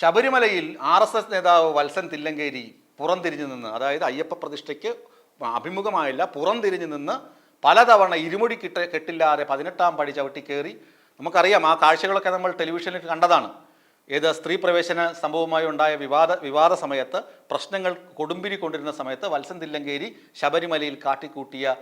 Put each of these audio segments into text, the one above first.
ശബരിമലയിൽ RSS നേതാവ് വത്സൻ തില്ലങ്കേരി പുറംതിരിഞ്ഞു നിന്ന്, അതായത് അയ്യപ്പ പ്രതിഷ്ഠയ്ക്ക് അഭിമുഖമായില്ല, പുറംതിരിഞ്ഞു നിന്ന് പലതവണ ഇരുമുടി കെട്ടില്ലാതെ 18-ാം പടി ചവിട്ടി കയറി. നമുക്കറിയാം, ആ കാഴ്ചകളൊക്കെ നമ്മൾ ടെലിവിഷനിൽ കണ്ടതാണ്. ഏത് സ്ത്രീ പ്രവേശന സംഭവവുമായി ഉണ്ടായ വിവാദ സമയത്ത്, പ്രശ്നങ്ങൾ കൊടുമ്പിരി കൊണ്ടിരുന്ന സമയത്ത് വത്സൻ തില്ലങ്കേരി ശബരിമലയിൽ കാട്ടിക്കൂട്ടിയ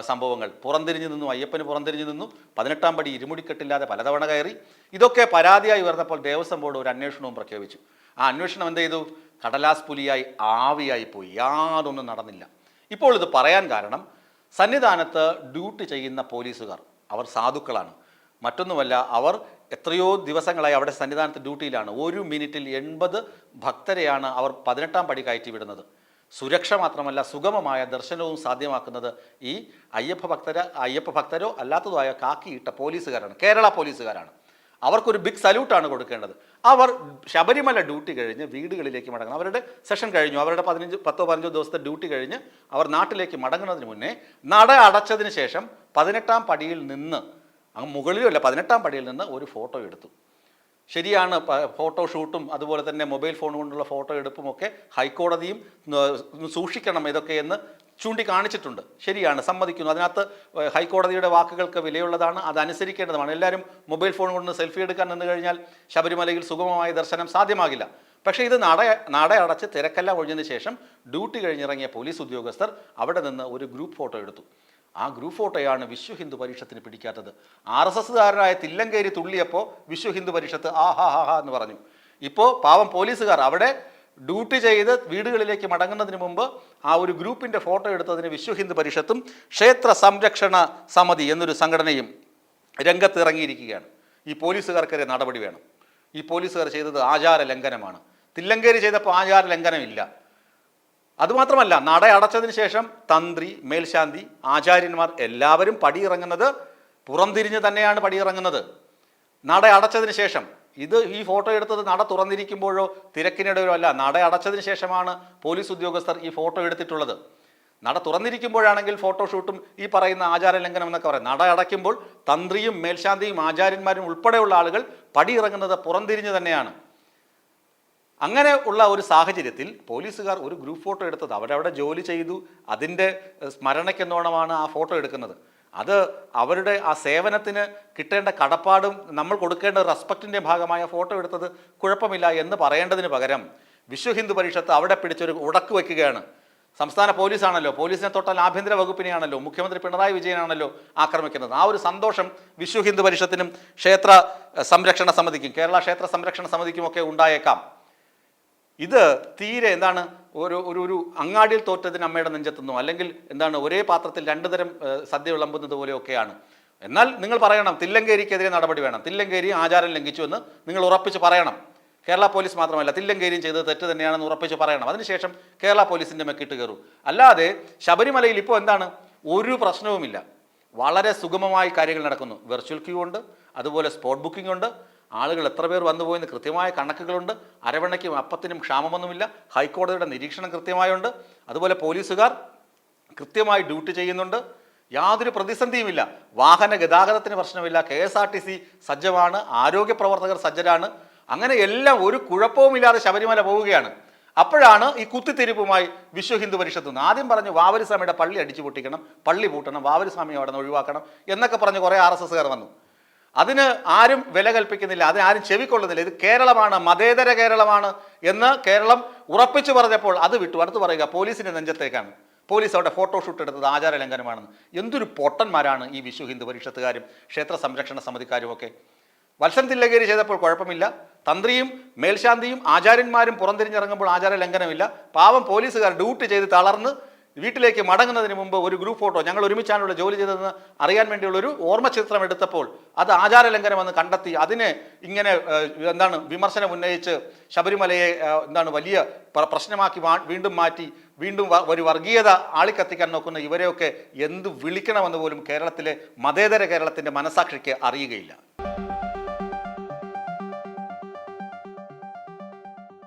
സംഭവങ്ങൾ. പുറംതിരിഞ്ഞു നിന്നു, അയ്യപ്പന് പുറംതിരിഞ്ഞു നിന്നു, 18-ാം പടി ഇരുമുടിക്കെട്ടില്ലാതെ പലതവണ കയറി. ഇതൊക്കെ പരാതിയായി ഉയർന്നപ്പോൾ ദേവസ്വം ബോർഡ് ഒരു അന്വേഷണവും പ്രഖ്യാപിച്ചു. ആ അന്വേഷണം എന്ത് ചെയ്തു? കടലാസ് പുലിയായി ആവിയായി പോയി, യാതൊന്നും നടന്നില്ല. ഇപ്പോൾ ഇത് പറയാൻ കാരണം, സന്നിധാനത്ത് ഡ്യൂട്ടി ചെയ്യുന്ന പോലീസുകാർ അവർ സാധുക്കളാണ്, മറ്റൊന്നുമല്ല. അവർ എത്രയോ ദിവസങ്ങളായി അവിടെ സന്നിധാനത്ത് ഡ്യൂട്ടിയിലാണ്. ഒരു മിനിറ്റിൽ 80 ഭക്തരെയാണ് അവർ 18-ാം പടി കയറ്റി വിടുന്നത്. സുരക്ഷ മാത്രമല്ല, സുഗമമായ ദർശനവും സാധ്യമാക്കുന്നത് ഈ അയ്യപ്പ ഭക്തരോ അല്ലാത്തതോ ആയ കാക്കിയിട്ട പോലീസുകാരാണ്, കേരള പോലീസുകാരാണ്. അവർക്കൊരു ബിഗ് സല്യൂട്ടാണ് കൊടുക്കേണ്ടത്. അവർ ശബരിമല ഡ്യൂട്ടി കഴിഞ്ഞ് വീടുകളിലേക്ക് മടങ്ങണം. അവരുടെ സെഷൻ കഴിഞ്ഞു, അവരുടെ 10-15 ദിവസത്തെ ഡ്യൂട്ടി കഴിഞ്ഞ് അവർ നാട്ടിലേക്ക് മടങ്ങുന്നതിന് മുന്നേ നട അടച്ചതിന് ശേഷം 18-ാം പടിയിൽ നിന്ന്, അങ്ങ് മുകളിലുമല്ല 18-ാം പടിയിൽ നിന്ന് ഒരു ഫോട്ടോ എടുത്തു. ശരിയാണ്, ഫോട്ടോഷൂട്ടും അതുപോലെ തന്നെ മൊബൈൽ ഫോൺ കൊണ്ടുള്ള ഫോട്ടോ എടുപ്പും ഒക്കെ ഹൈക്കോടതിയും സൂക്ഷിക്കണം ഇതൊക്കെ എന്ന് ചൂണ്ടിക്കാണിച്ചിട്ടുണ്ട്. ശരിയാണ്, സമ്മതിക്കുന്നു. അതിനകത്ത് ഹൈക്കോടതിയുടെ വാക്കുകൾക്ക് വിലയുള്ളതാണ്, അതനുസരിക്കേണ്ടതാണ്. എല്ലാവരും മൊബൈൽ ഫോൺ കൊണ്ട് സെൽഫി എടുക്കാൻ നിന്ന് കഴിഞ്ഞാൽ ശബരിമലയിൽ സുഗമമായ ദർശനം സാധ്യമാകില്ല. പക്ഷേ ഇത് നട അടച്ച് തിരക്കെല്ലാം ഒഴിഞ്ഞതിന് ശേഷം ഡ്യൂട്ടി കഴിഞ്ഞിറങ്ങിയ പോലീസ് ഉദ്യോഗസ്ഥർ അവിടെ നിന്ന് ഒരു ഗ്രൂപ്പ് ഫോട്ടോ എടുത്തു. ആ ഗ്രൂപ്പ് ഫോട്ടോയാണ് വിശ്വ ഹിന്ദു പരിഷത്തിന് പിടിക്കാത്തത്. RSSകാരനായ തില്ലങ്കേരി തുള്ളിയപ്പോൾ വിശ്വ ഹിന്ദു പരിഷത്ത് ആഹാ എന്ന് പറഞ്ഞു. ഇപ്പോൾ പാവം പോലീസുകാർ അവിടെ ഡ്യൂട്ടി ചെയ്ത് വീടുകളിലേക്ക് മടങ്ങുന്നതിന് മുമ്പ് ആ ഒരു ഗ്രൂപ്പിൻ്റെ ഫോട്ടോ എടുത്തതിന് വിശ്വ ഹിന്ദു പരിഷത്തും ക്ഷേത്ര സംരക്ഷണ സമിതി എന്നൊരു സംഘടനയും രംഗത്തിറങ്ങിയിരിക്കുകയാണ്. ഈ പോലീസുകാർക്കെതിരെ നടപടി വേണം. ഈ പോലീസുകാർ ചെയ്തത് ആചാര ലംഘനമാണ്. തില്ലങ്കേരി ചെയ്തപ്പോൾ ആചാര ലംഘനമില്ല. അതുമാത്രമല്ല, നട അടച്ചതിന് ശേഷം തന്ത്രി, മേൽശാന്തി, ആചാര്യന്മാർ എല്ലാവരും പടിയിറങ്ങുന്നത് പുറംതിരിഞ്ഞ് തന്നെയാണ് പടിയിറങ്ങുന്നത്. നട അടച്ചതിന് ശേഷം, ഈ ഫോട്ടോ എടുത്തത് നട തുറന്നിരിക്കുമ്പോഴോ തിരക്കിനിടയിലോ അല്ല, നട അടച്ചതിന് ശേഷമാണ് പോലീസ് ഉദ്യോഗസ്ഥർ ഈ ഫോട്ടോ എടുത്തിട്ടുള്ളത്. നട തുറന്നിരിക്കുമ്പോഴാണെങ്കിൽ ഫോട്ടോഷൂട്ടും ഈ പറയുന്ന ആചാര ലംഘനം എന്നൊക്കെ പറയും. നട അടയ്ക്കുമ്പോൾ തന്ത്രിയും മേൽശാന്തിയും ആചാര്യന്മാരും ഉൾപ്പെടെയുള്ള ആളുകൾ പടിയിറങ്ങുന്നത് പുറംതിരിഞ്ഞ് തന്നെയാണ്. അങ്ങനെ ഉള്ള ഒരു സാഹചര്യത്തിൽ പോലീസുകാർ ഒരു ഗ്രൂപ്പ് ഫോട്ടോ എടുത്തത്, അവരവിടെ ജോലി ചെയ്തു, അതിൻ്റെ സ്മരണയ്ക്കെന്നോണമാണ് ആ ഫോട്ടോ എടുക്കുന്നത്. അത് അവരുടെ ആ സേവനത്തിന് കിട്ടേണ്ട കടപ്പാടും നമ്മൾ കൊടുക്കേണ്ട റെസ്പെക്റ്റിൻ്റെ ഭാഗമായ ഫോട്ടോ എടുത്തത് കുഴപ്പമില്ല എന്ന് പറയേണ്ടതിന് പകരം വിശ്വ ഹിന്ദു പരിഷത്ത് അവിടെ പിടിച്ചൊരു ഉടക്ക് വയ്ക്കുകയാണ്. സംസ്ഥാന പോലീസാണല്ലോ, പോലീസിനെ തൊട്ടാൽ ആഭ്യന്തര വകുപ്പിനെയാണല്ലോ, മുഖ്യമന്ത്രി പിണറായി വിജയനാണല്ലോ ആക്രമിക്കുന്നത്. ആ ഒരു സന്തോഷം വിശ്വ ഹിന്ദു പരിഷത്തിനും ക്ഷേത്ര സംരക്ഷണ സമിതിക്കും, കേരള ക്ഷേത്ര സംരക്ഷണ സമിതിക്കുമൊക്കെ ഉണ്ടായേക്കാം. ഇത് തീരെ എന്താണ്, ഒരു അങ്ങാടിയിൽ തോറ്റതിന് അമ്മയുടെ നെഞ്ചെത്തുന്നു, അല്ലെങ്കിൽ എന്താണ്, ഒരേ പാത്രത്തിൽ 2 തരം സദ്യ വിളമ്പുന്നത് പോലെയൊക്കെയാണ്. എന്നാൽ നിങ്ങൾ പറയണം, തില്ലങ്കേരിക്കെതിരെ നടപടി വേണം, തില്ലങ്കേരി ആചാരം ലംഘിച്ചു എന്ന് നിങ്ങൾ ഉറപ്പിച്ച് പറയണം. കേരള പോലീസ് മാത്രമല്ല, തില്ലങ്കേരിയും ചെയ്തത് തെറ്റ് തന്നെയാണെന്ന് ഉറപ്പിച്ച് പറയണം. അതിനുശേഷം കേരള പോലീസിൻ്റെ മെക്കിട്ട് കയറും. അല്ലാതെ ശബരിമലയിൽ ഇപ്പോൾ എന്താണ്, ഒരു പ്രശ്നവുമില്ല, വളരെ സുഗമമായി കാര്യങ്ങൾ നടക്കുന്നു. വെർച്വൽ ക്യൂ ഉണ്ട്, അതുപോലെ സ്പോട്ട് ബുക്കിംഗ് ഉണ്ട്, ആളുകൾ എത്ര പേർ വന്നുപോയെന്ന് കൃത്യമായ കണക്കുകളുണ്ട്, അരവണയ്ക്കും അപ്പത്തിനും ക്ഷാമമൊന്നുമില്ല, ഹൈക്കോടതിയുടെ നിരീക്ഷണം കൃത്യമായുണ്ട്, അതുപോലെ പോലീസുകാർ കൃത്യമായി ഡ്യൂട്ടി ചെയ്യുന്നുണ്ട്, യാതൊരു പ്രതിസന്ധിയുമില്ല, വാഹന ഗതാഗതത്തിന് പ്രശ്നമില്ല, KSRTC സജ്ജമാണ്, ആരോഗ്യ പ്രവർത്തകർ സജ്ജരാണ്. അങ്ങനെ എല്ലാം ഒരു കുഴപ്പവുമില്ലാതെ ശബരിമല പോവുകയാണ്. അപ്പോഴാണ് ഈ കുത്തിത്തിരിപ്പുമായി വിശ്വ ഹിന്ദു പരിഷത്ത് ആദ്യം പറഞ്ഞു വാവരിസ്വാമിയുടെ പള്ളി അടിച്ചു പൊട്ടിക്കണം, പള്ളി പൂട്ടണം, വാവരിസ്വാമി അവിടെ നിന്ന് ഒഴിവാക്കണം എന്നൊക്കെ പറഞ്ഞ് കുറേ RSSകാർ വന്നു. അതിന് ആരും വില കൽപ്പിക്കുന്നില്ല, അതിനാരും ചെവിക്കൊള്ളുന്നില്ല. ഇത് കേരളമാണ്, മതേതര കേരളമാണ് എന്ന് കേരളം ഉറപ്പിച്ചു പറഞ്ഞപ്പോൾ അത് വിട്ടു. അടുത്ത് പറയുക പോലീസിൻ്റെ നെഞ്ചത്തേക്കാണ്. പോലീസ് അവിടെ ഫോട്ടോഷൂട്ട് എടുത്തത് ആചാര ലംഘനമാണെന്ന്. എന്തൊരു പൊട്ടന്മാരാണ് ഈ വിശ്വ ഹിന്ദു പരിഷത്തുകാരും ക്ഷേത്ര സംരക്ഷണ സമിതിക്കാരും ഒക്കെ. വത്സൻ തില്ലങ്കേരി ചെയ്തപ്പോൾ കുഴപ്പമില്ല, തന്ത്രിയും മേൽശാന്തിയും ആചാര്യന്മാരും പുറംതിരിഞ്ഞിറങ്ങുമ്പോൾ ആചാര ലംഘനമില്ല. പാവം പോലീസുകാർ ഡ്യൂട്ടി ചെയ്ത് തളർന്ന് വീട്ടിലേക്ക് മടങ്ങുന്നതിന് മുമ്പ് ഒരു ഗ്രൂപ്പ് ഫോട്ടോ, ഞങ്ങൾ ഒരുമിച്ചാണുള്ള ജോലി ചെയ്തതെന്ന് അറിയാൻ വേണ്ടിയുള്ളൊരു ഓർമ്മ ചിത്രം എടുത്തപ്പോൾ അത് ആചാര ലംഘനമെന്ന് കണ്ടെത്തി അതിനെ ഇങ്ങനെ എന്താണ് വിമർശനം ഉന്നയിച്ച് ശബരിമലയെ എന്താണ് വലിയ പ്രശ്നമാക്കി വീണ്ടും മാറ്റി വീണ്ടും ഒരു വർഗീയത ആളിക്കത്തിക്കാൻ നോക്കുന്ന ഇവരെയൊക്കെ എന്ത് വിളിക്കണമെന്ന് പോലും കേരളത്തിലെ മതേതര കേരളത്തിൻ്റെ മനസാക്ഷിക്ക് അറിയുകയില്ല.